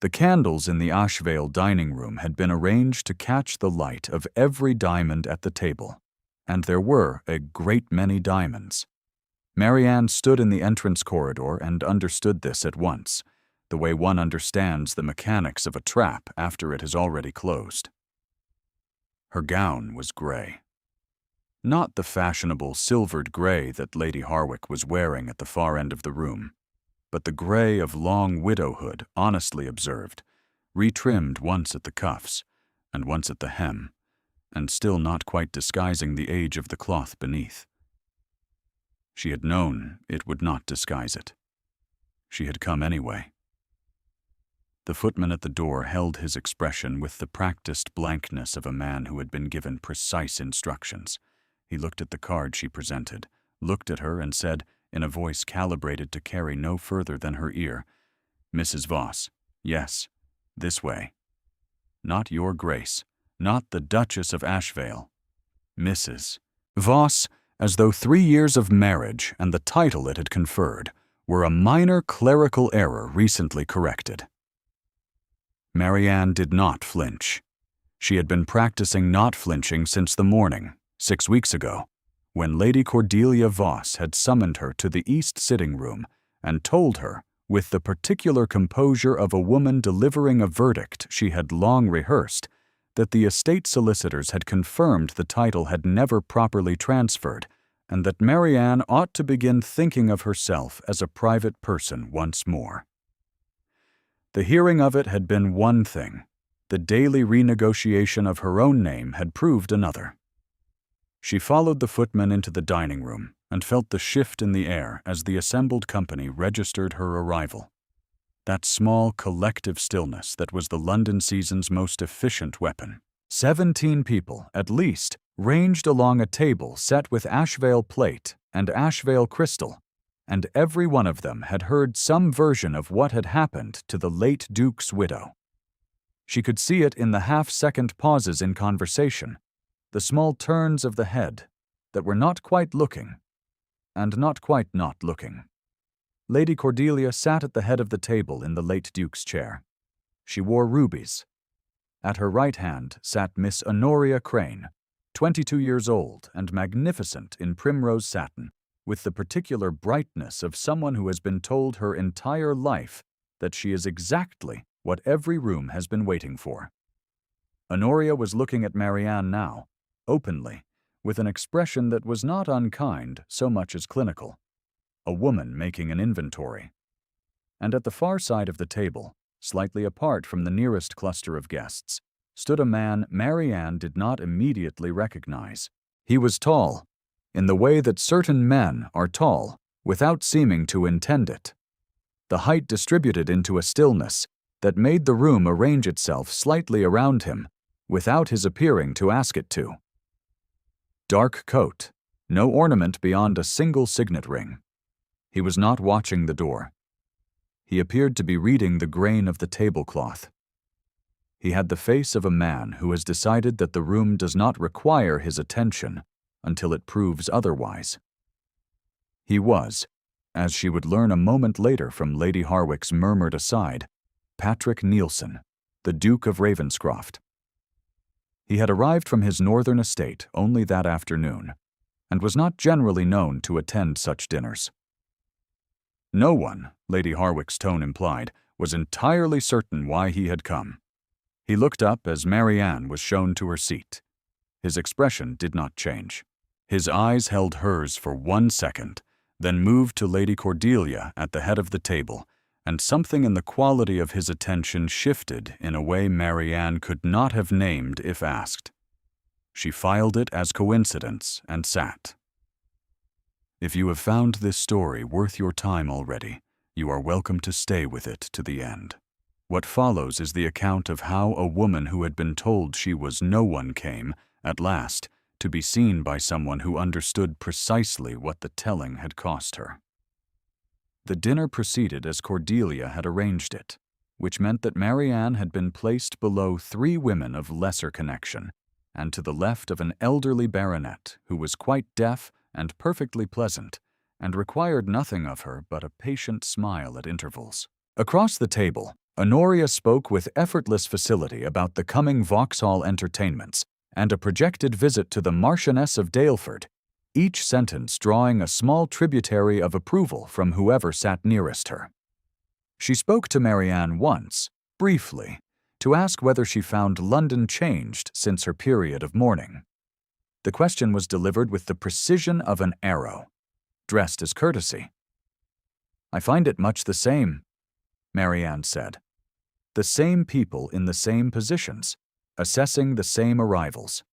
The candles in the Ashvale dining room had been arranged to catch the light of every diamond at the table, and there were a great many diamonds. Marianne stood in the entrance corridor and understood this at once, the way one understands the mechanics of a trap after it has already closed. Her gown was gray. Not the fashionable silvered gray that Lady Harwick was wearing at the far end of the room, but the gray of long widowhood, honestly observed, retrimmed once at the cuffs and once at the hem, and still not quite disguising the age of the cloth beneath. She had known it would not disguise it. She had come anyway. The footman at the door held his expression with the practiced blankness of a man who had been given precise instructions. He looked at the card she presented, looked at her, and said, in a voice calibrated to carry no further than her ear, "Mrs. Voss, yes, this way. Not your Grace, not the Duchess of Ashvale. Mrs. Voss, as though 3 years of marriage and the title it had conferred were a minor clerical error recently corrected." Marianne did not flinch. She had been practicing not flinching since the morning, 6 weeks ago, when Lady Cordelia Voss had summoned her to the east sitting room and told her, with the particular composure of a woman delivering a verdict she had long rehearsed, that the estate solicitors had confirmed the title had never properly transferred, and that Marianne ought to begin thinking of herself as a private person once more. The hearing of it had been one thing. The daily renegotiation of her own name had proved another. She followed the footman into the dining room and felt the shift in the air as the assembled company registered her arrival. That small collective stillness that was the London season's most efficient weapon. 17 people, at least, ranged along a table set with Ashvale plate and Ashvale crystal, and every one of them had heard some version of what had happened to the late Duke's widow. She could see it in the half-second pauses in conversation, the small turns of the head that were not quite looking, and not quite not looking. Lady Cordelia sat at the head of the table in the late Duke's chair. She wore rubies. At her right hand sat Miss Honoria Crane, 22 years old and magnificent in primrose satin, with the particular brightness of someone who has been told her entire life that she is exactly what every room has been waiting for. Honoria was looking at Marianne now, openly, with an expression that was not unkind so much as clinical, a woman making an inventory. And at the far side of the table, slightly apart from the nearest cluster of guests, stood a man Marianne did not immediately recognize. He was tall, in the way that certain men are tall, without seeming to intend it. The height distributed into a stillness that made the room arrange itself slightly around him, without his appearing to ask it to. Dark coat, no ornament beyond a single signet ring. He was not watching the door. He appeared to be reading the grain of the tablecloth. He had the face of a man who has decided that the room does not require his attention until it proves otherwise. He was, as she would learn a moment later from Lady Harwick's murmured aside, Patrick Nielsen, the Duke of Ravenscroft. He had arrived from his northern estate only that afternoon, and was not generally known to attend such dinners. No one, Lady Harwick's tone implied, was entirely certain why he had come. He looked up as Marianne was shown to her seat. His expression did not change. His eyes held hers for 1 second, then moved to Lady Cordelia at the head of the table, and something in the quality of his attention shifted in a way Marianne could not have named if asked. She filed it as coincidence and sat. If you have found this story worth your time already, you are welcome to stay with it to the end. What follows is the account of how a woman who had been told she was no one came, at last, to be seen by someone who understood precisely what the telling had cost her. The dinner proceeded as Cordelia had arranged it, which meant that Marianne had been placed below 3 women of lesser connection, and to the left of an elderly baronet who was quite deaf and perfectly pleasant, and required nothing of her but a patient smile at intervals. Across the table, Honoria spoke with effortless facility about the coming Vauxhall entertainments and a projected visit to the Marchioness of Daleford, each sentence drawing a small tributary of approval from whoever sat nearest her. She spoke to Marianne once, briefly, to ask whether she found London changed since her period of mourning. The question was delivered with the precision of an arrow, dressed as courtesy. "I find it much the same," Marianne said. "The same people in the same positions, assessing the same arrivals."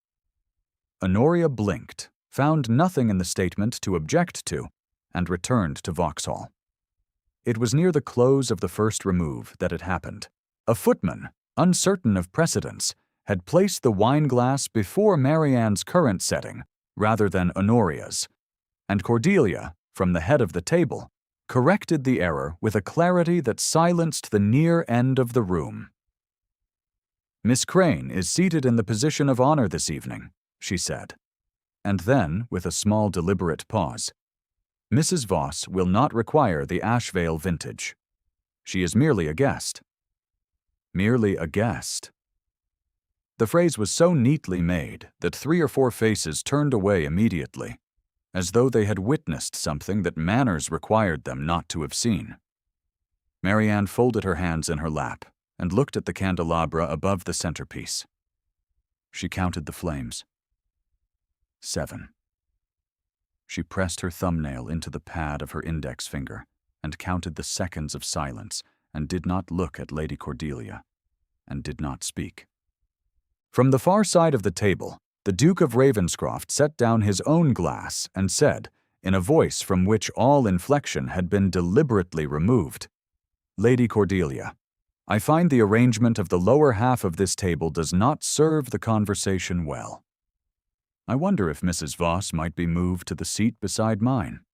Honoria blinked, found nothing in the statement to object to, and returned to Vauxhall. It was near the close of the first remove that it happened. A footman, uncertain of precedence, had placed the wine-glass before Marianne's current setting rather than Honoria's, and Cordelia, from the head of the table, corrected the error with a clarity that silenced the near end of the room. "Miss Crane is seated in the position of honor this evening," she said. And then, with a small deliberate pause, "Mrs. Voss will not require the Ashvale vintage. She is merely a guest." Merely a guest. The phrase was so neatly made that 3 or 4 faces turned away immediately, as though they had witnessed something that manners required them not to have seen. Marianne folded her hands in her lap and looked at the candelabra above the centerpiece. She counted the flames. 7. She pressed her thumbnail into the pad of her index finger and counted the seconds of silence and did not look at Lady Cordelia, and did not speak. From the far side of the table, the Duke of Ravenscroft set down his own glass and said, in a voice from which all inflection had been deliberately removed, "Lady Cordelia, I find the arrangement of the lower half of this table does not serve the conversation well. I wonder if Mrs. Voss might be moved to the seat beside mine.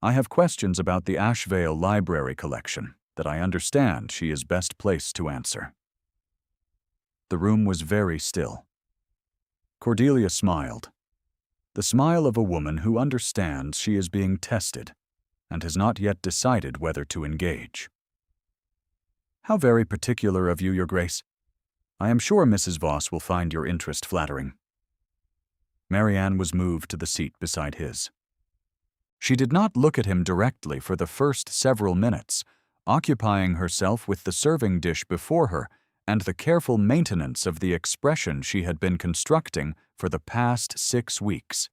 I have questions about the Ashvale Library collection that I understand she is best placed to answer." The room was very still. Cordelia smiled. The smile of a woman who understands she is being tested and has not yet decided whether to engage. "How very particular of you, Your Grace. I am sure Mrs. Voss will find your interest flattering." Marianne was moved to the seat beside his. She did not look at him directly for the first several minutes, occupying herself with the serving dish before her and the careful maintenance of the expression she had been constructing for the past 6 weeks.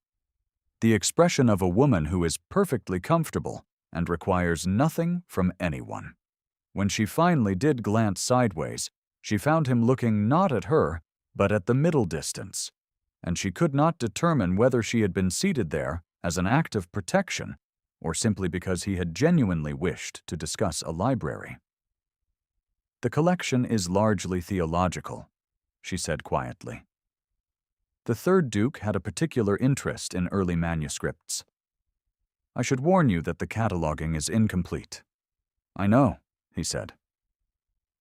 The expression of a woman who is perfectly comfortable and requires nothing from anyone. When she finally did glance sideways, she found him looking not at her, but at the middle distance, and she could not determine whether she had been seated there as an act of protection or simply because he had genuinely wished to discuss a library. "The collection is largely theological," she said quietly. "The third Duke had a particular interest in early manuscripts. I should warn you that the cataloguing is incomplete." "I know," he said.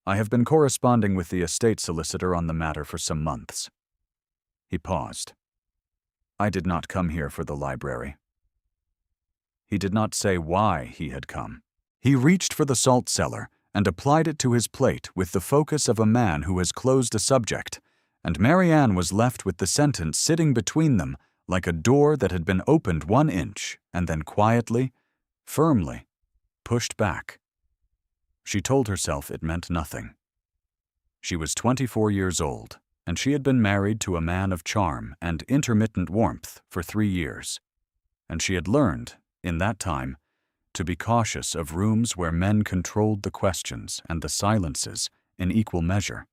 "I have been corresponding with the estate solicitor on the matter for some months." He paused. "I did not come here for the library." He did not say why he had come. He reached for the salt cellar and applied it to his plate with the focus of a man who has closed a subject, and Marianne was left with the sentence sitting between them like a door that had been opened 1 inch and then quietly, firmly, pushed back. She told herself it meant nothing. She was 24 years old, and she had been married to a man of charm and intermittent warmth for 3 years, and she had learned, in that time, to be cautious of rooms where men controlled the questions and the silences in equal measure.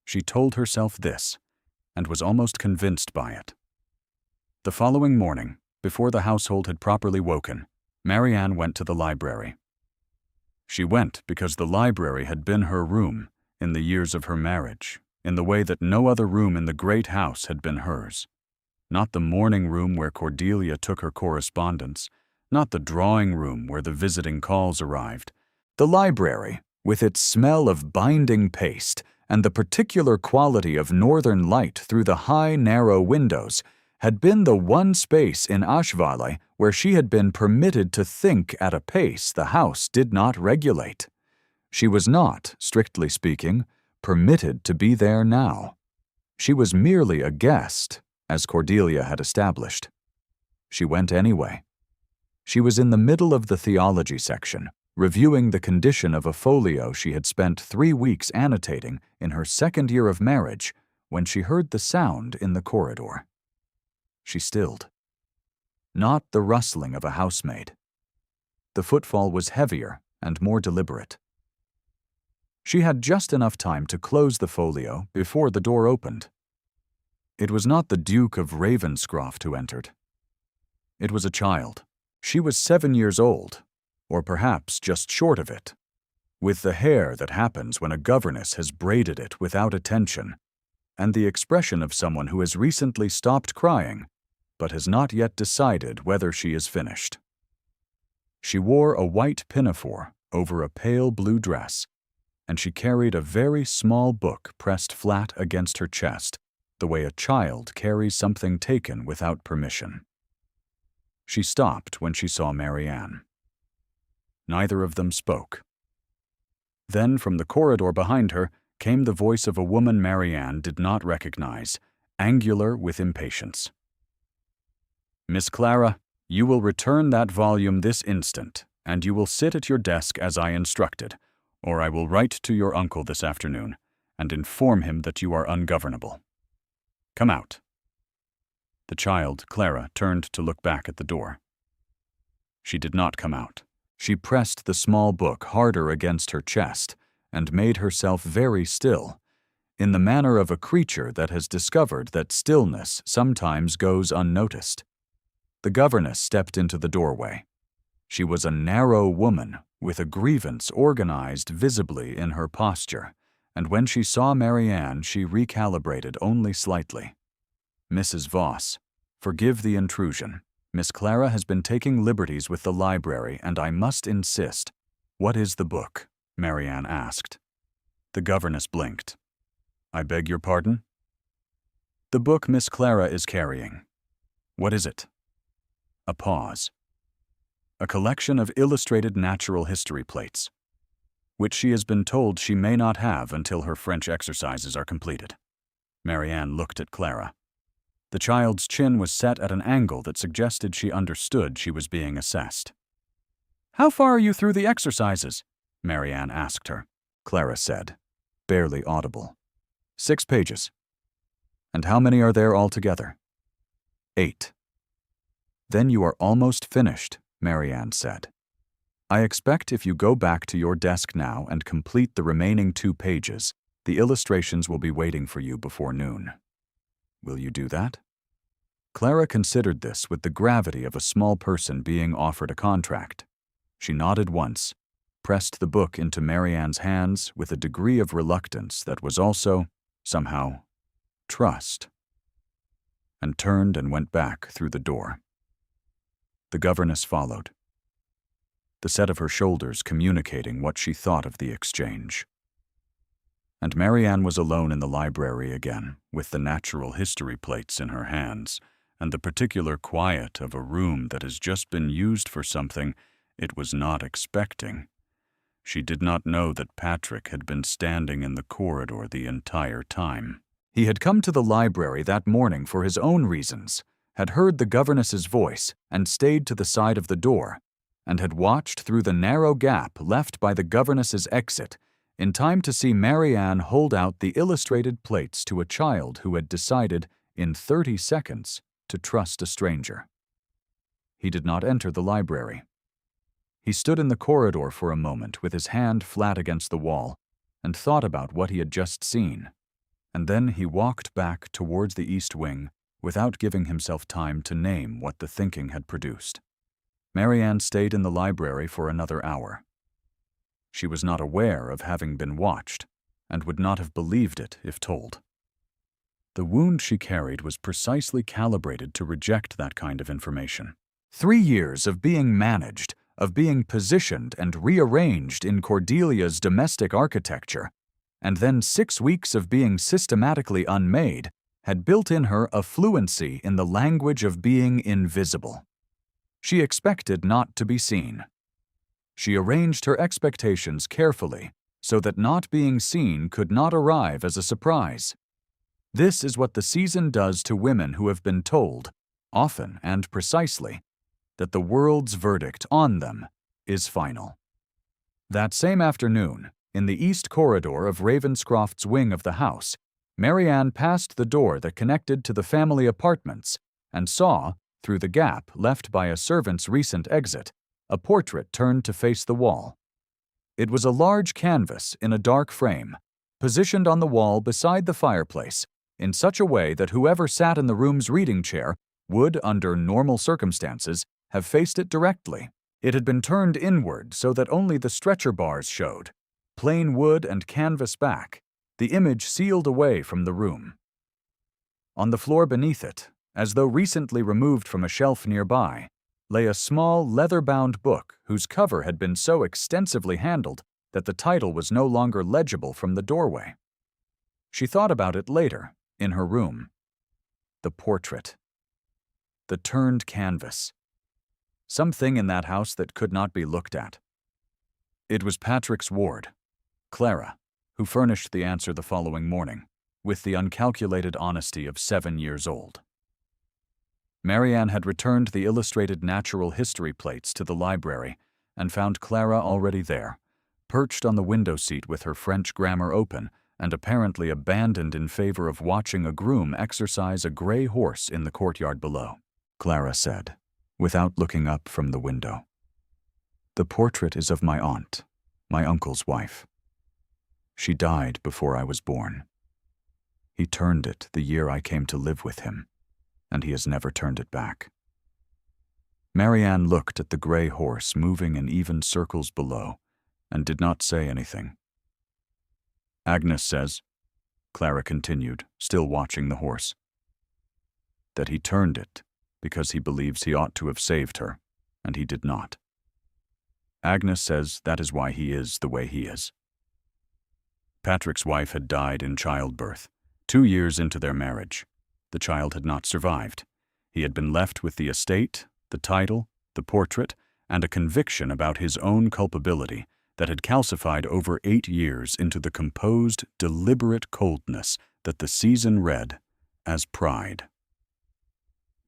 She told herself this, and was almost convinced by it. The following morning, before the household had properly woken, Marianne went to the library. She went because the library had been her room in the years of her marriage, in the way that no other room in the great house had been hers. Not the morning room where Cordelia took her correspondence, not the drawing room where the visiting calls arrived. The library, with its smell of binding paste and the particular quality of northern light through the high, narrow windows, had been the one space in Ashvale where she had been permitted to think at a pace the house did not regulate. She was not, strictly speaking, permitted to be there now. She was merely a guest, as Cordelia had established. She went anyway. She was in the middle of the theology section, reviewing the condition of a folio she had spent 3 weeks annotating in her second year of marriage, when she heard the sound in the corridor. She stilled. Not the rustling of a housemaid. The footfall was heavier and more deliberate. She had just enough time to close the folio before the door opened. It was not the Duke of Ravenscroft who entered. It was a child. She was 7 years old, or perhaps just short of it, with the hair that happens when a governess has braided it without attention, and the expression of someone who has recently stopped crying, but has not yet decided whether she is finished. She wore a white pinafore over a pale blue dress, and she carried a very small book pressed flat against her chest, the way a child carries something taken without permission. She stopped when she saw Marianne. Neither of them spoke. Then, from the corridor behind her, came the voice of a woman Marianne did not recognize, angular with impatience. "Miss Clara, you will return that volume this instant, and you will sit at your desk as I instructed, or I will write to your uncle this afternoon and inform him that you are ungovernable. Come out." The child, Clara, turned to look back at the door. She did not come out. She pressed the small book harder against her chest and made herself very still, in the manner of a creature that has discovered that stillness sometimes goes unnoticed. The governess stepped into the doorway. She was a narrow woman with a grievance organized visibly in her posture, and when she saw Marianne, she recalibrated only slightly. "Mrs. Voss, forgive the intrusion. Miss Clara has been taking liberties with the library, and I must insist." "What is the book?" Marianne asked. The governess blinked. "I beg your pardon?" "The book Miss Clara is carrying." "What is it?" A pause. "A collection of illustrated natural history plates, which she has been told she may not have until her French exercises are completed." Marianne looked at Clara. The child's chin was set at an angle that suggested she understood she was being assessed. "How far are you through the exercises?" Marianne asked her. Clara said, barely audible. 6 pages. "And how many are there altogether?" 8. "Then you are almost finished," Marianne said. "I expect if you go back to your desk now and complete the remaining 2 pages, the illustrations will be waiting for you before noon. Will you do that?" Clara considered this with the gravity of a small person being offered a contract. She nodded once, pressed the book into Marianne's hands with a degree of reluctance that was also, somehow, trust, and turned and went back through the door. The governess followed, the set of her shoulders communicating what she thought of the exchange. And Marianne was alone in the library again, with the natural history plates in her hands, and the particular quiet of a room that has just been used for something it was not expecting. She did not know that Patrick had been standing in the corridor the entire time. He had come to the library that morning for his own reasons, had heard the governess's voice and stayed to the side of the door, and had watched through the narrow gap left by the governess's exit in time to see Marianne hold out the illustrated plates to a child who had decided, in 30 seconds, to trust a stranger. He did not enter the library. He stood in the corridor for a moment with his hand flat against the wall and thought about what he had just seen, and then he walked back towards the east wing without giving himself time to name what the thinking had produced. Marianne stayed in the library for another hour. She was not aware of having been watched, and would not have believed it if told. The wound she carried was precisely calibrated to reject that kind of information. 3 years of being managed, of being positioned and rearranged in Cordelia's domestic architecture, and then 6 weeks of being systematically unmade, had built in her a fluency in the language of being invisible. She expected not to be seen. She arranged her expectations carefully so that not being seen could not arrive as a surprise. This is what the season does to women who have been told, often and precisely, that the world's verdict on them is final. That same afternoon, in the east corridor of Ravenscroft's wing of the house, Marianne passed the door that connected to the family apartments and saw, through the gap left by a servant's recent exit, a portrait turned to face the wall. It was a large canvas in a dark frame, positioned on the wall beside the fireplace, in such a way that whoever sat in the room's reading chair would, under normal circumstances, have faced it directly. It had been turned inward so that only the stretcher bars showed, plain wood and canvas back, the image sealed away from the room. On the floor beneath it, as though recently removed from a shelf nearby, lay a small leather-bound book whose cover had been so extensively handled that the title was no longer legible from the doorway. She thought about it later, in her room. The portrait. The turned canvas. Something in that house that could not be looked at. It was Patrick's ward, Clara, who furnished the answer the following morning, with the uncalculated honesty of 7 years old. Marianne had returned the illustrated natural history plates to the library and found Clara already there, perched on the window seat with her French grammar open and apparently abandoned in favor of watching a groom exercise a gray horse in the courtyard below. Clara said, without looking up from the window, "The portrait is of my aunt, my uncle's wife. She died before I was born. He turned it the year I came to live with him, and he has never turned it back." Marianne looked at the gray horse moving in even circles below and did not say anything. "Agnes says," Clara continued, still watching the horse, "that he turned it because he believes he ought to have saved her, and he did not. Agnes says that is why he is the way he is." Patrick's wife had died in childbirth, 2 years into their marriage. The child had not survived. He had been left with the estate, the title, the portrait, and a conviction about his own culpability that had calcified over 8 years into the composed, deliberate coldness that the season read as pride.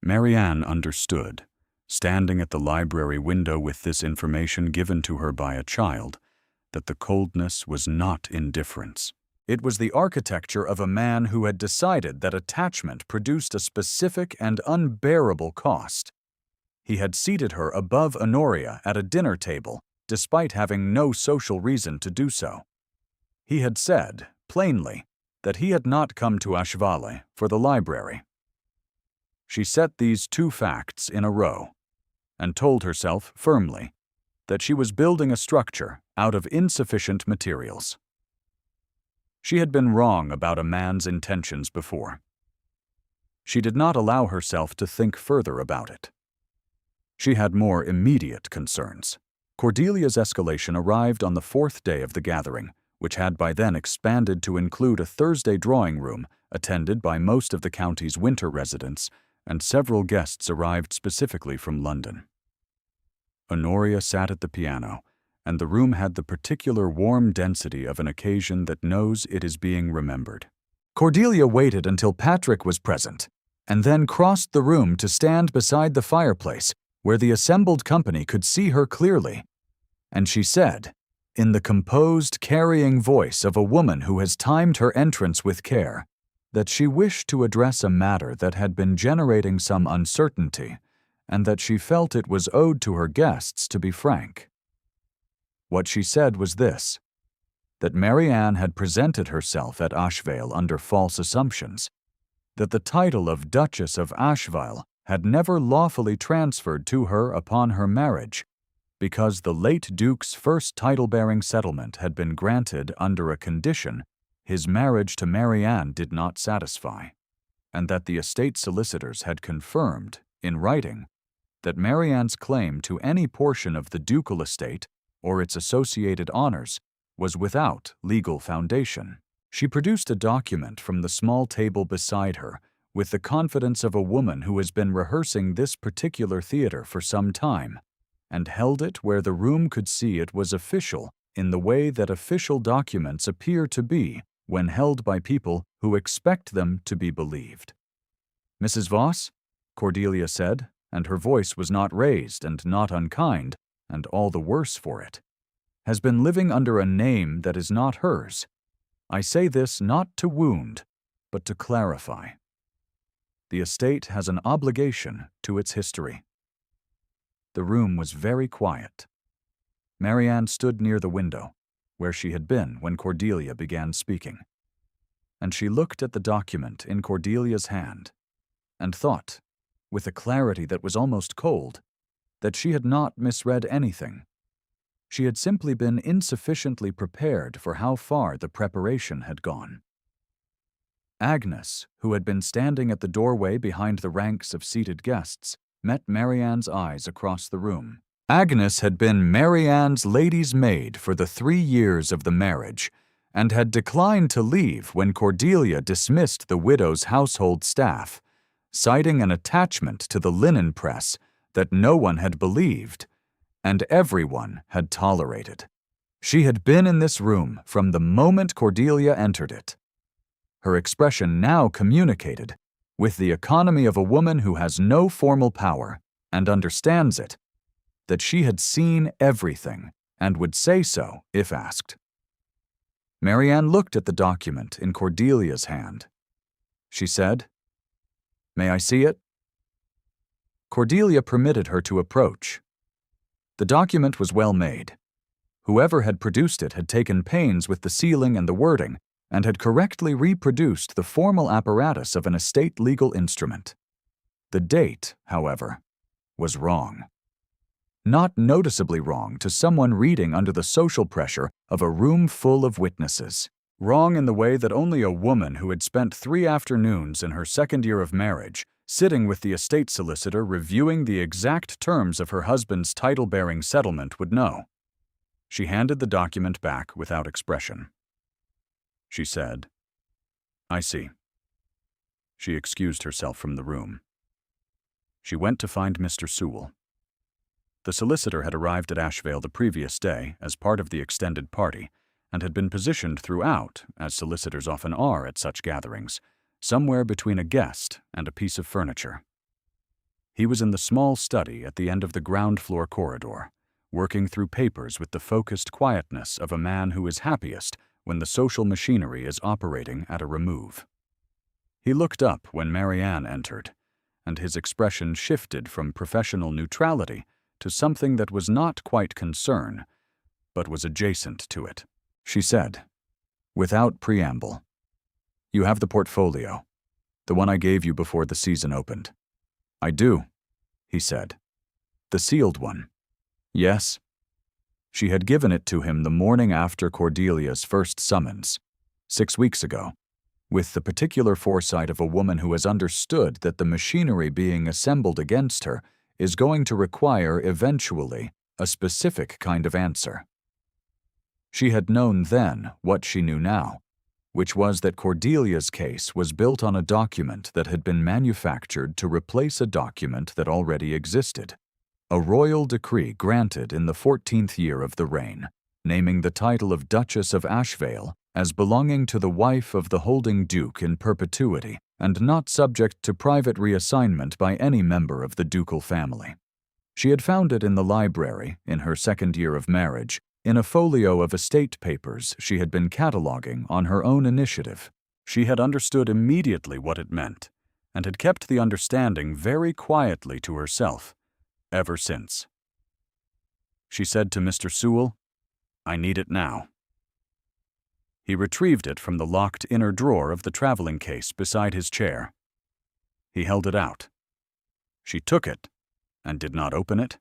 Marianne understood, standing at the library window with this information given to her by a child, that the coldness was not indifference. It was the architecture of a man who had decided that attachment produced a specific and unbearable cost. He had seated her above Honoria at a dinner table, despite having no social reason to do so. He had said, plainly, that he had not come to Ashvale for the library. She set these 2 facts in a row, and told herself firmly that she was building a structure out of insufficient materials. She had been wrong about a man's intentions before. She did not allow herself to think further about it. She had more immediate concerns. Cordelia's escalation arrived on the 4th day of the gathering, which had by then expanded to include a Thursday drawing room attended by most of the county's winter residents, and several guests arrived specifically from London. Honoria sat at the piano, and the room had the particular warm density of an occasion that knows it is being remembered. Cordelia waited until Patrick was present, and then crossed the room to stand beside the fireplace, where the assembled company could see her clearly. And she said, in the composed, carrying voice of a woman who has timed her entrance with care, that she wished to address a matter that had been generating some uncertainty, and that she felt it was owed to her guests to be frank. What she said was this: that Marianne had presented herself at Ashvale under false assumptions, that the title of Duchess of Ashvale had never lawfully transferred to her upon her marriage, because the late Duke's first title-bearing settlement had been granted under a condition his marriage to Marianne did not satisfy, and that the estate solicitors had confirmed, in writing, that Marianne's claim to any portion of the ducal estate or its associated honors was without legal foundation. She produced a document from the small table beside her with the confidence of a woman who has been rehearsing this particular theater for some time, and held it where the room could see it was official in the way that official documents appear to be when held by people who expect them to be believed. "Mrs. Voss," Cordelia said, and her voice was not raised and not unkind, and all the worse for it, "has been living under a name that is not hers. I say this not to wound, but to clarify. The estate has an obligation to its history." The room was very quiet. Marianne stood near the window, where she had been when Cordelia began speaking, and she looked at the document in Cordelia's hand and thought, with a clarity that was almost cold, that she had not misread anything. She had simply been insufficiently prepared for how far the preparation had gone. Agnes, who had been standing at the doorway behind the ranks of seated guests, met Marianne's eyes across the room. Agnes had been Marianne's lady's maid for the 3 years of the marriage, and had declined to leave when Cordelia dismissed the widow's household staff, citing an attachment to the linen press that no one had believed, and everyone had tolerated. She had been in this room from the moment Cordelia entered it. Her expression now communicated, with the economy of a woman who has no formal power and understands it, that she had seen everything and would say so if asked. Marianne looked at the document in Cordelia's hand. She said, "May I see it?" Cordelia permitted her to approach. The document was well made. Whoever had produced it had taken pains with the sealing and the wording, and had correctly reproduced the formal apparatus of an estate legal instrument. The date, however, was wrong. Not noticeably wrong to someone reading under the social pressure of a room full of witnesses. Wrong in the way that only a woman who had spent 3 afternoons in her 2nd year of marriage, sitting with the estate solicitor reviewing the exact terms of her husband's title-bearing settlement, would know. She handed the document back without expression. She said, "I see." She excused herself from the room. She went to find Mr. Sewell. The solicitor had arrived at Ashvale the previous day as part of the extended party, and had been positioned throughout, as solicitors often are at such gatherings, somewhere between a guest and a piece of furniture. He was in the small study at the end of the ground-floor corridor, working through papers with the focused quietness of a man who is happiest when the social machinery is operating at a remove. He looked up when Marianne entered, and his expression shifted from professional neutrality to something that was not quite concern, but was adjacent to it. She said, without preamble, "You have the portfolio, the one I gave you before the season opened." "I do," he said. "The sealed one?" "Yes." She had given it to him the morning after Cordelia's first summons, 6 weeks ago, with the particular foresight of a woman who has understood that the machinery being assembled against her is going to require, eventually, a specific kind of answer. She had known then what she knew now, which was that Cordelia's case was built on a document that had been manufactured to replace a document that already existed. A royal decree granted in the 14th year of the reign, naming the title of Duchess of Ashvale as belonging to the wife of the holding duke in perpetuity and not subject to private reassignment by any member of the ducal family. She had found it in the library, in her 2nd year of marriage, in a folio of estate papers she had been cataloging on her own initiative. She had understood immediately what it meant, and had kept the understanding very quietly to herself, ever since. She said to Mr. Sewell, "I need it now." He retrieved it from the locked inner drawer of the traveling case beside his chair. He held it out. She took it and did not open it,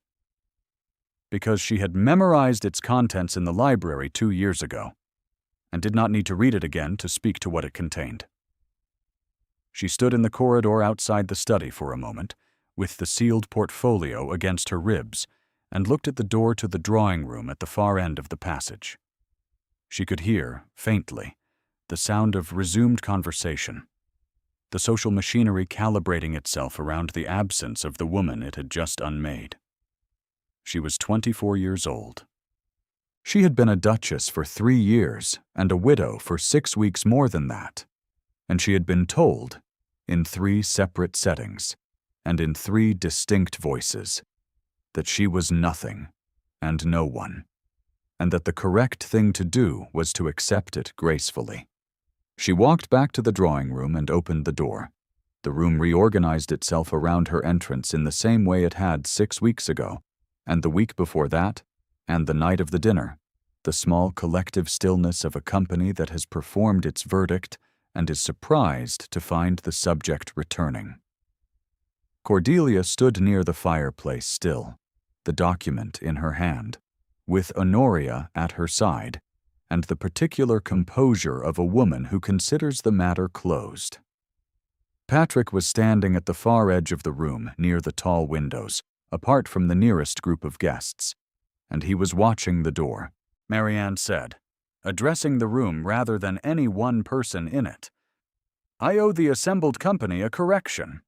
because she had memorized its contents in the library 2 years ago, and did not need to read it again to speak to what it contained. She stood in the corridor outside the study for a moment, with the sealed portfolio against her ribs, and looked at the door to the drawing room at the far end of the passage. She could hear, faintly, the sound of resumed conversation, the social machinery calibrating itself around the absence of the woman it had just unmade. She was 24 years old. She had been a duchess for 3 years and a widow for 6 weeks more than that, and she had been told, in 3 separate settings and in 3 distinct voices, that she was nothing and no one, and that the correct thing to do was to accept it gracefully. She walked back to the drawing room and opened the door. The room reorganized itself around her entrance in the same way it had 6 weeks ago, and the week before that, and the night of the dinner, the small collective stillness of a company that has performed its verdict and is surprised to find the subject returning. Cordelia stood near the fireplace still, the document in her hand, with Honoria at her side, and the particular composure of a woman who considers the matter closed. Patrick was standing at the far edge of the room near the tall windows, apart from the nearest group of guests, and he was watching the door. Marianne said, addressing the room rather than any one person in it, "I owe the assembled company a correction."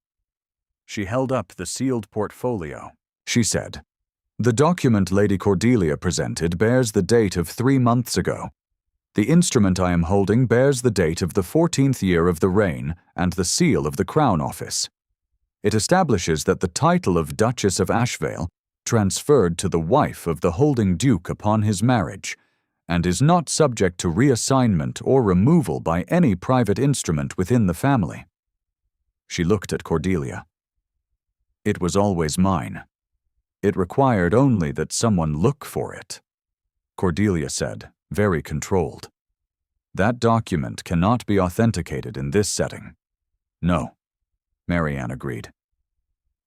She held up the sealed portfolio. She said, "The document Lady Cordelia presented bears the date of 3 months ago. The instrument I am holding bears the date of the 14th year of the reign and the seal of the Crown Office. It establishes that the title of Duchess of Ashvale transferred to the wife of the holding duke upon his marriage, and is not subject to reassignment or removal by any private instrument within the family." She looked at Cordelia. "It was always mine. It required only that someone look for it," Cordelia said, very controlled. "That document cannot be authenticated in this setting." "No," Marianne agreed.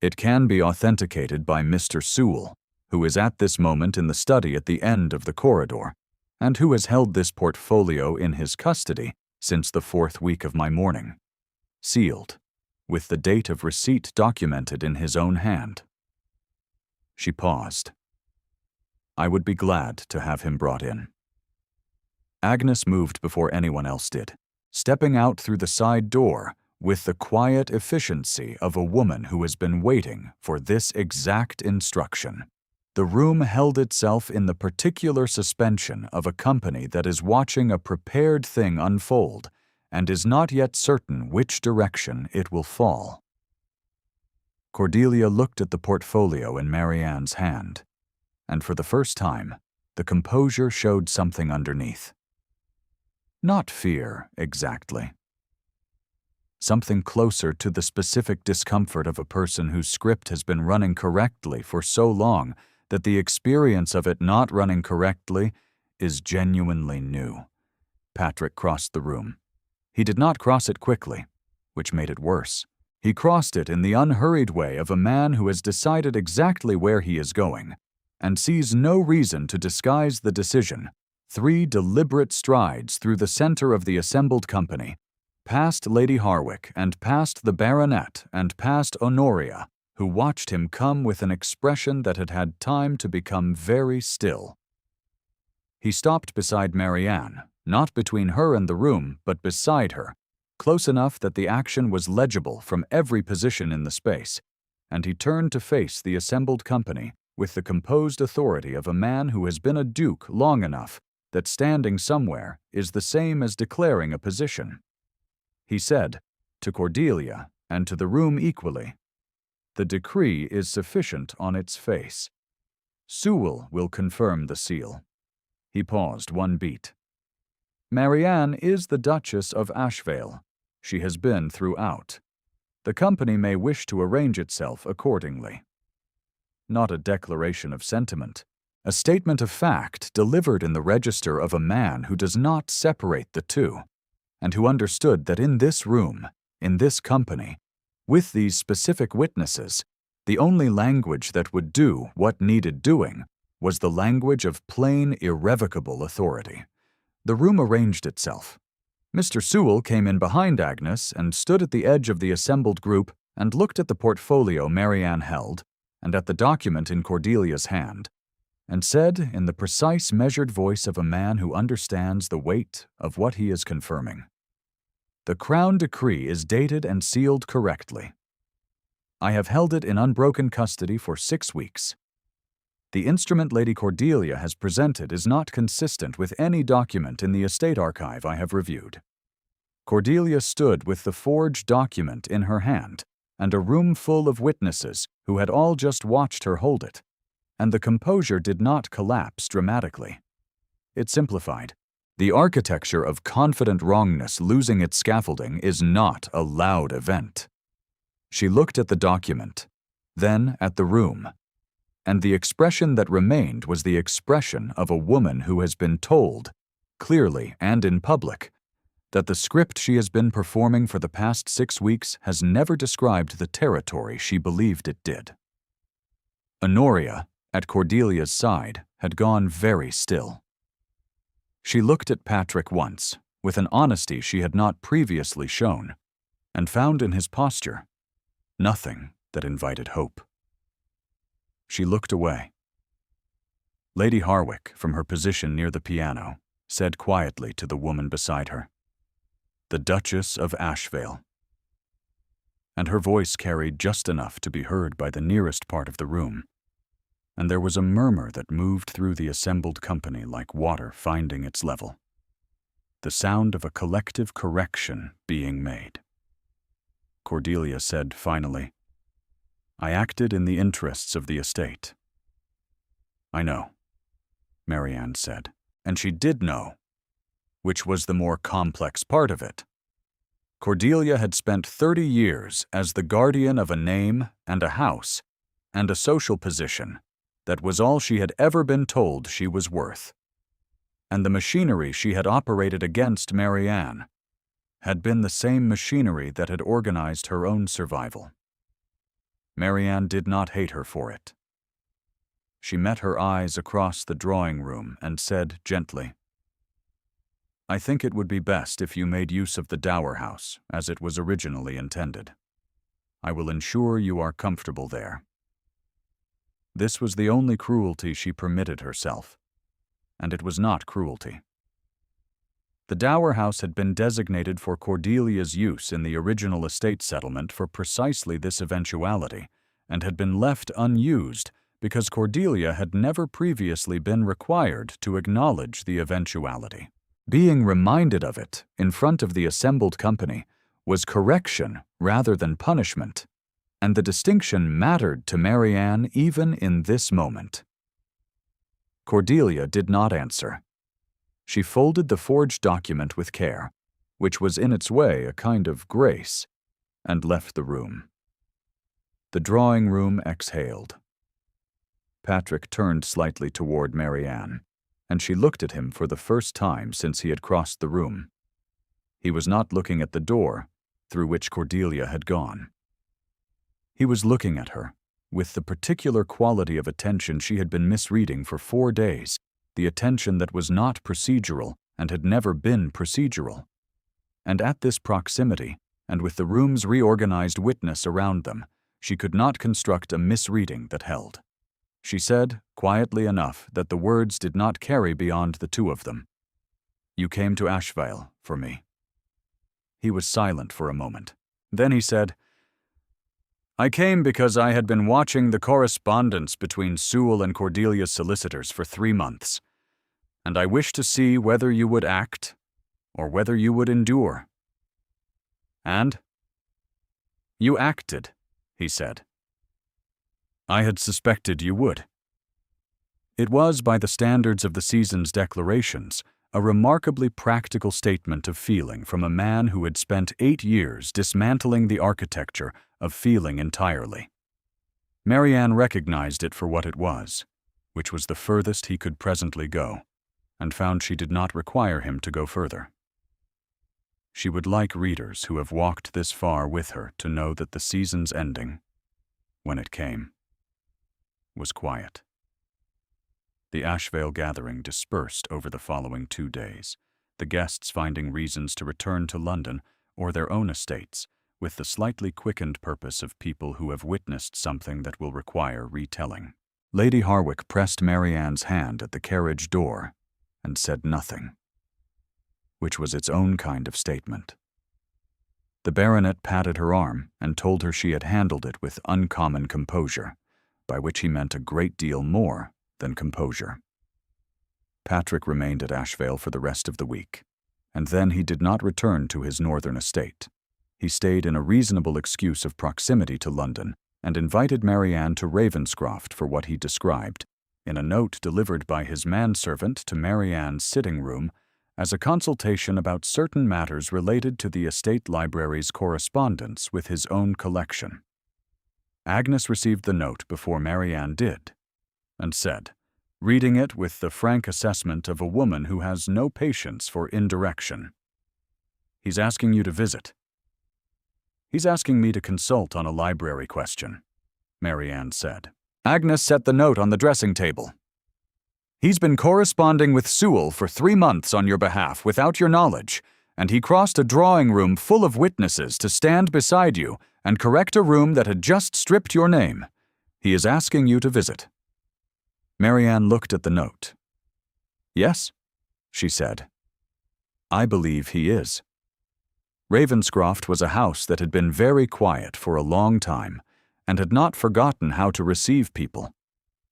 "It can be authenticated by Mr. Sewell, who is at this moment in the study at the end of the corridor, and who has held this portfolio in his custody since the 4th week of my mourning, sealed, with the date of receipt documented in his own hand." She paused. "I would be glad to have him brought in." Agnes moved before anyone else did, stepping out through the side door with the quiet efficiency of a woman who has been waiting for this exact instruction. The room held itself in the particular suspension of a company that is watching a prepared thing unfold and is not yet certain which direction it will fall. Cordelia looked at the portfolio in Marianne's hand, and for the first time, the composure showed something underneath. Not fear, exactly. Something closer to the specific discomfort of a person whose script has been running correctly for so long that the experience of it not running correctly is genuinely new. Patrick crossed the room. He did not cross it quickly, which made it worse. He crossed it in the unhurried way of a man who has decided exactly where he is going, and sees no reason to disguise the decision. 3 deliberate strides through the center of the assembled company, past Lady Harwick and past the baronet and past Honoria, who watched him come with an expression that had had time to become very still. He stopped beside Marianne, not between her and the room, but beside her, close enough that the action was legible from every position in the space, and he turned to face the assembled company with the composed authority of a man who has been a duke long enough that standing somewhere is the same as declaring a position. He said, to Cordelia and to the room equally, "The decree is sufficient on its face. Sewell will confirm the seal." He paused 1 beat. "Marianne is the Duchess of Ashvale. She has been throughout. The company may wish to arrange itself accordingly." Not a declaration of sentiment. A statement of fact delivered in the register of a man who does not separate the two, and who understood that in this room, in this company, with these specific witnesses, the only language that would do what needed doing was the language of plain, irrevocable authority. The room arranged itself. Mr. Sewell came in behind Agnes and stood at the edge of the assembled group and looked at the portfolio Marianne held and at the document in Cordelia's hand, and said in the precise measured voice of a man who understands the weight of what he is confirming, "The Crown Decree is dated and sealed correctly. I have held it in unbroken custody for 6 weeks. The instrument Lady Cordelia has presented is not consistent with any document in the estate archive I have reviewed. Cordelia stood with the forged document in her hand, and a room full of witnesses who had all just watched her hold it, and the composure did not collapse dramatically. It simplified. The architecture of confident wrongness losing its scaffolding is not a loud event. She looked at the document, then at the room, and the expression that remained was the expression of a woman who has been told, clearly and in public, that the script she has been performing for the past 6 weeks has never described the territory she believed it did. Honoria, at Cordelia's side, had gone very still. She looked at Patrick once, with an honesty she had not previously shown, and found in his posture nothing that invited hope. She looked away. Lady Harwick, from her position near the piano, said quietly to the woman beside her, "The Duchess of Ashvale." And her voice carried just enough to be heard by the nearest part of the room, and there was a murmur that moved through the assembled company like water finding its level. The sound of a collective correction being made. Cordelia said finally, "I acted in the interests of the estate." "I know," Marianne said, and she did know, which was the more complex part of it. Cordelia had spent 30 years as the guardian of a name and a house and a social position that was all she had ever been told she was worth. And the machinery she had operated against Marianne had been the same machinery that had organized her own survival. Marianne did not hate her for it. She met her eyes across the drawing room and said gently, "I think it would be best if you made use of the dower house as it was originally intended. I will ensure you are comfortable there." This was the only cruelty she permitted herself, and it was not cruelty. The dower house had been designated for Cordelia's use in the original estate settlement for precisely this eventuality, and had been left unused because Cordelia had never previously been required to acknowledge the eventuality. Being reminded of it in front of the assembled company was correction rather than punishment, and the distinction mattered to Marianne even in this moment. Cordelia did not answer. She folded the forged document with care, which was in its way a kind of grace, and left the room. The drawing room exhaled. Patrick turned slightly toward Marianne, and she looked at him for the first time since he had crossed the room. He was not looking at the door through which Cordelia had gone. He was looking at her with the particular quality of attention she had been misreading for 4 days, the attention that was not procedural and had never been procedural. And at this proximity, and with the room's reorganized witness around them, she could not construct a misreading that held. She said, quietly enough that the words did not carry beyond the two of them, "You came to Ashvale for me." He was silent for a moment. Then he said, "I came because I had been watching the correspondence between Sewell and Cordelia's solicitors for 3 months, and I wished to see whether you would act or whether you would endure." "And?" "You acted," he said. "I had suspected you would." It was, by the standards of the season's declarations, a remarkably practical statement of feeling from a man who had spent 8 years dismantling the architecture of feeling entirely. Marianne recognized it for what it was, which was the furthest he could presently go, and found she did not require him to go further. She would like readers who have walked this far with her to know that the season's ending, when it came, was quiet. The Ashvale gathering dispersed over the following 2 days, the guests finding reasons to return to London or their own estates, with the slightly quickened purpose of people who have witnessed something that will require retelling. Lady Harwick pressed Marianne's hand at the carriage door and said nothing, which was its own kind of statement. The baronet patted her arm and told her she had handled it with uncommon composure, by which he meant a great deal more than composure. Patrick remained at Ashvale for the rest of the week, and then he did not return to his northern estate. He stayed in a reasonable excuse of proximity to London and invited Marianne to Ravenscroft for what he described, in a note delivered by his manservant to Marianne's sitting room, as a consultation about certain matters related to the estate library's correspondence with his own collection. Agnes received the note before Marianne did, and said, reading it with the frank assessment of a woman who has no patience for indirection, "He's asking you to visit." "He's asking me to consult on a library question," Marianne said. Agnes set the note on the dressing table. "He's been corresponding with Sewell for 3 months on your behalf without your knowledge, and he crossed a drawing room full of witnesses to stand beside you and correct a room that had just stripped your name. He is asking you to visit." Marianne looked at the note. "Yes," she said. "I believe he is." Ravenscroft was a house that had been very quiet for a long time and had not forgotten how to receive people,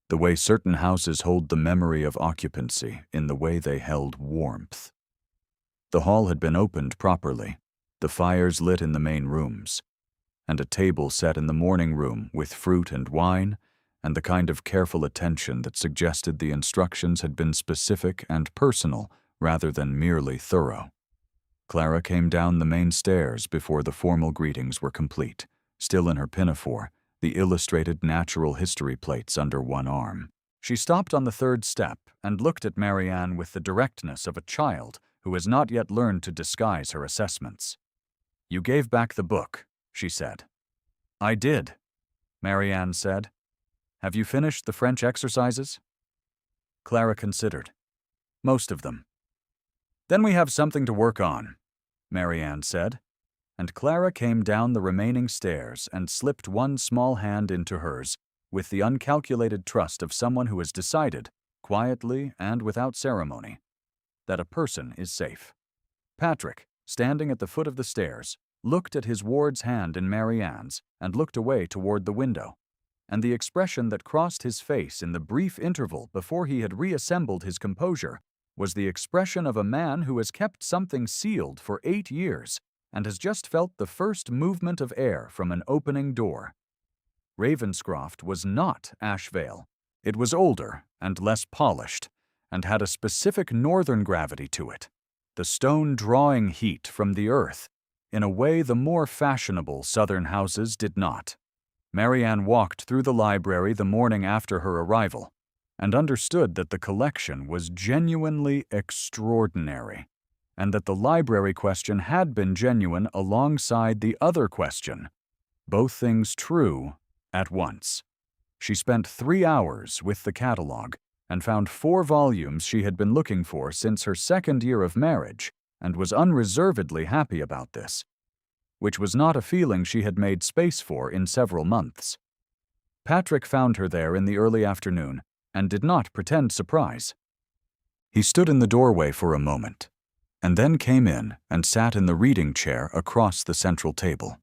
the way certain houses hold the memory of occupancy in the way they held warmth. The hall had been opened properly, the fires lit in the main rooms, and a table set in the morning room with fruit and wine, and the kind of careful attention that suggested the instructions had been specific and personal rather than merely thorough. Clara came down the main stairs before the formal greetings were complete, still in her pinafore, the illustrated natural history plates under one arm. She stopped on the 3rd step and looked at Marianne with the directness of a child who has not yet learned to disguise her assessments. "You gave back the book," she said. "I did," Marianne said. "Have you finished the French exercises?" Clara considered. "Most of them." "Then we have something to work on," Marianne said, and Clara came down the remaining stairs and slipped one small hand into hers with the uncalculated trust of someone who has decided, quietly and without ceremony, that a person is safe. Patrick, standing at the foot of the stairs, looked at his ward's hand in Marianne's and looked away toward the window, and the expression that crossed his face in the brief interval before he had reassembled his composure was the expression of a man who has kept something sealed for 8 years and has just felt the first movement of air from an opening door. Ravenscroft was not Ashvale. It was older and less polished, and had a specific northern gravity to it, the stone drawing heat from the earth, in a way the more fashionable southern houses did not. Marianne walked through the library the morning after her arrival, and understood that the collection was genuinely extraordinary, and that the library question had been genuine alongside the other question, both things true at once. She spent 3 hours with the catalogue and found 4 volumes she had been looking for since her 2nd year of marriage, and was unreservedly happy about this, which was not a feeling she had made space for in several months. Patrick found her there in the early afternoon and did not pretend surprise. He stood in the doorway for a moment, and then came in and sat in the reading chair across the central table,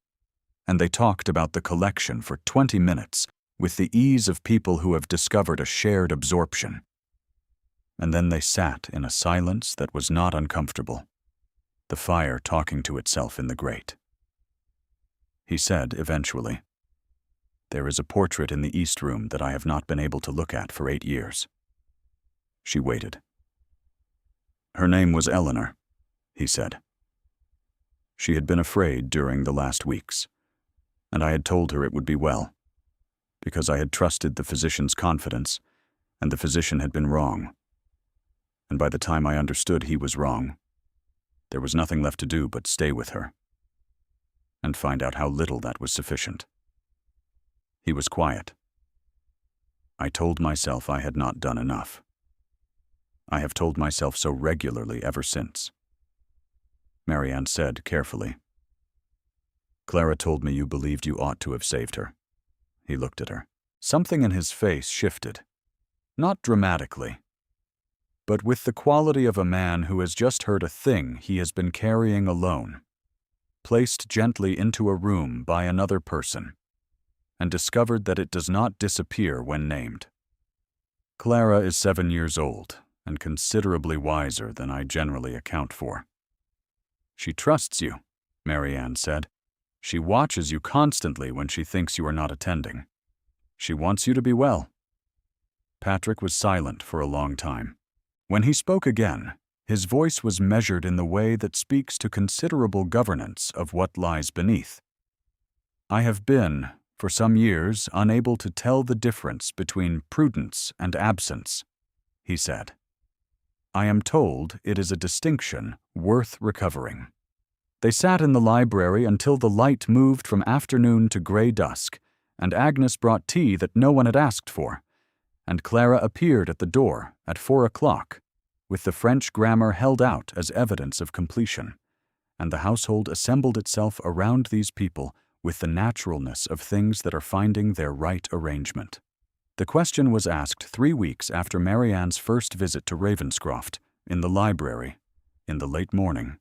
and they talked about the collection for 20 minutes with the ease of people who have discovered a shared absorption. And then they sat in a silence that was not uncomfortable, the fire talking to itself in the grate. He said eventually, "There is a portrait in the East Room that I have not been able to look at for 8 years." She waited. "Her name was Eleanor," he said. "She had been afraid during the last weeks, and I had told her it would be well, because I had trusted the physician's confidence, and the physician had been wrong. And by the time I understood he was wrong, there was nothing left to do but stay with her, and find out how little that was sufficient." He was quiet. "I told myself I had not done enough. I have told myself so regularly ever since." Marianne said carefully, "Clara told me you believed you ought to have saved her." He looked at her. Something in his face shifted, not dramatically, but with the quality of a man who has just heard a thing he has been carrying alone, placed gently into a room by another person, and discovered that it does not disappear when named. Clara is 7 years old and considerably wiser than I generally account for. She trusts you, Marianne said. She watches you constantly when she thinks you are not attending. She wants you to be well. Patrick was silent for a long time. When he spoke again, his voice was measured in the way that speaks to considerable governance of what lies beneath. I have been, for some years, unable to tell the difference between prudence and absence, he said. I am told it is a distinction worth recovering. They sat in the library until the light moved from afternoon to gray dusk, and Agnes brought tea that no one had asked for, and Clara appeared at the door at 4 o'clock, with the French grammar held out as evidence of completion, and the household assembled itself around these people with the naturalness of things that are finding their right arrangement. The question was asked 3 weeks after Marianne's first visit to Ravenscroft, in the library, in the late morning,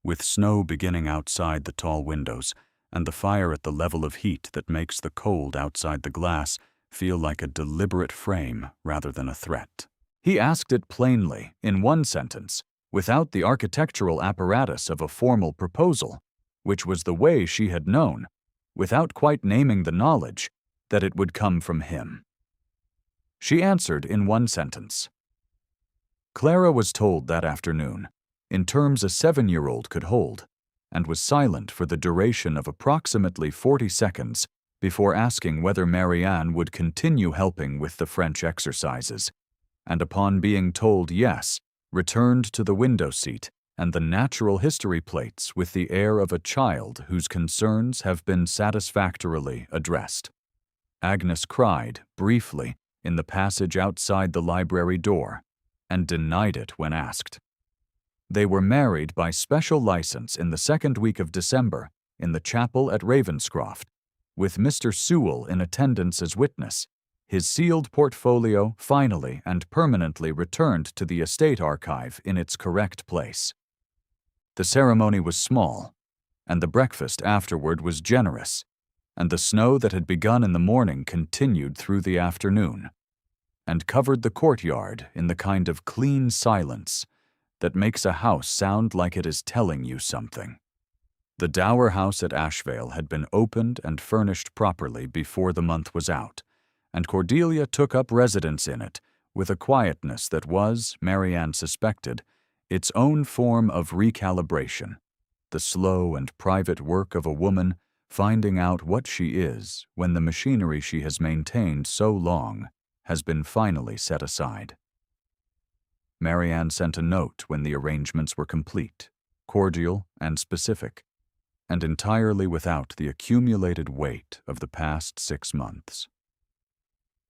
with snow beginning outside the tall windows, and the fire at the level of heat that makes the cold outside the glass feel like a deliberate frame rather than a threat. He asked it plainly, in one sentence, without the architectural apparatus of a formal proposal, which was the way she had known, without quite naming the knowledge, that it would come from him. She answered in one sentence. Clara was told that afternoon, in terms a 7-year-old could hold, and was silent for the duration of approximately 40 seconds before asking whether Marianne would continue helping with the French exercises, and upon being told yes, returned to the window seat and the natural history plates with the air of a child whose concerns have been satisfactorily addressed. Agnes cried, briefly, in the passage outside the library door, and denied it when asked. They were married by special license in the 2nd week of December in the chapel at Ravenscroft, with Mr. Sewell in attendance as witness, his sealed portfolio finally and permanently returned to the estate archive in its correct place. The ceremony was small, and the breakfast afterward was generous, and the snow that had begun in the morning continued through the afternoon, and covered the courtyard in the kind of clean silence that makes a house sound like it is telling you something. The dower house at Ashvale had been opened and furnished properly before the month was out, and Cordelia took up residence in it with a quietness that was, Marianne suspected, its own form of recalibration, the slow and private work of a woman finding out what she is when the machinery she has maintained so long has been finally set aside. Marianne sent a note when the arrangements were complete, cordial and specific, and entirely without the accumulated weight of the past 6 months.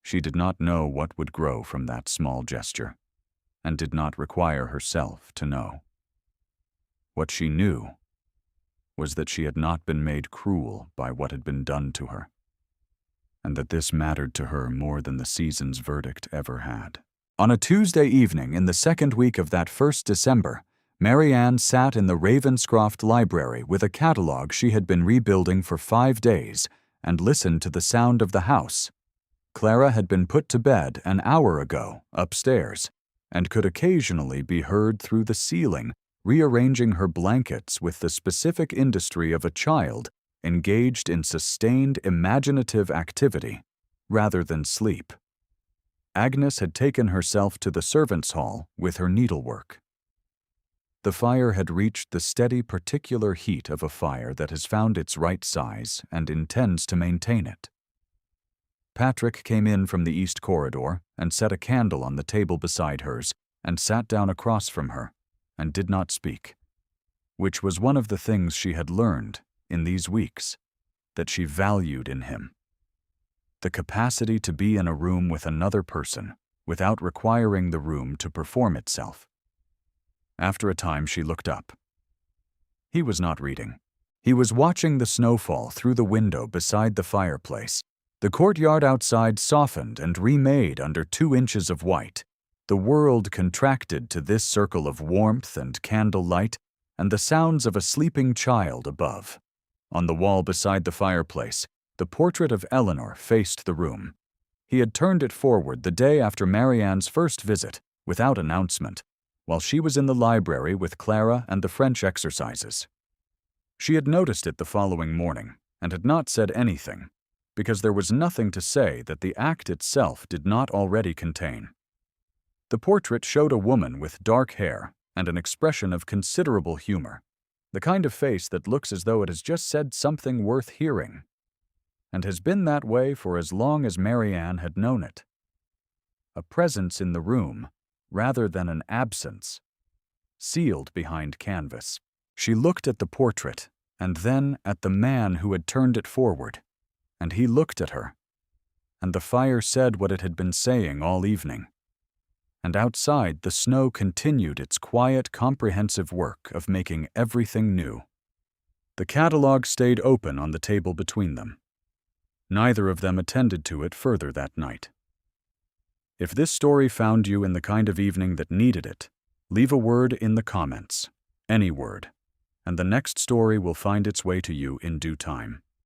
She did not know what would grow from that small gesture, and did not require herself to know. What she knew was that she had not been made cruel by what had been done to her, and that this mattered to her more than the season's verdict ever had. On a Tuesday evening in the 2nd week of that 1st December, Marianne sat in the Ravenscroft library with a catalogue she had been rebuilding for 5 days and listened to the sound of the house. Clara had been put to bed an hour ago, upstairs, and could occasionally be heard through the ceiling rearranging her blankets with the specific industry of a child engaged in sustained imaginative activity rather than sleep. Agnes had taken herself to the servants' hall with her needlework. The fire had reached the steady particular heat of a fire that has found its right size and intends to maintain it. Patrick came in from the east corridor and set a candle on the table beside hers and sat down across from her and did not speak, which was one of the things she had learned in these weeks that she valued in him. The capacity to be in a room with another person without requiring the room to perform itself. After a time she looked up. He was not reading. He was watching the snowfall through the window beside the fireplace. The courtyard outside softened and remade under 2 inches of white. The world contracted to this circle of warmth and candlelight and the sounds of a sleeping child above. On the wall beside the fireplace, the portrait of Eleanor faced the room, He had turned it forward the day after Marianne's first visit, without announcement, while she was in the library with Clara and the French exercises. She had noticed it the following morning and had not said anything, because there was nothing to say that the act itself did not already contain. The portrait showed a woman with dark hair and an expression of considerable humor, the kind of face that looks as though it has just said something worth hearing, and has been that way for as long as Marianne had known it. A presence in the room, rather than an absence, sealed behind canvas. She looked at the portrait, and then at the man who had turned it forward, and he looked at her, and the fire said what it had been saying all evening. And outside, the snow continued its quiet, comprehensive work of making everything new. The catalogue stayed open on the table between them. Neither of them attended to it further that night. If this story found you in the kind of evening that needed it, leave a word in the comments, any word, and the next story will find its way to you in due time.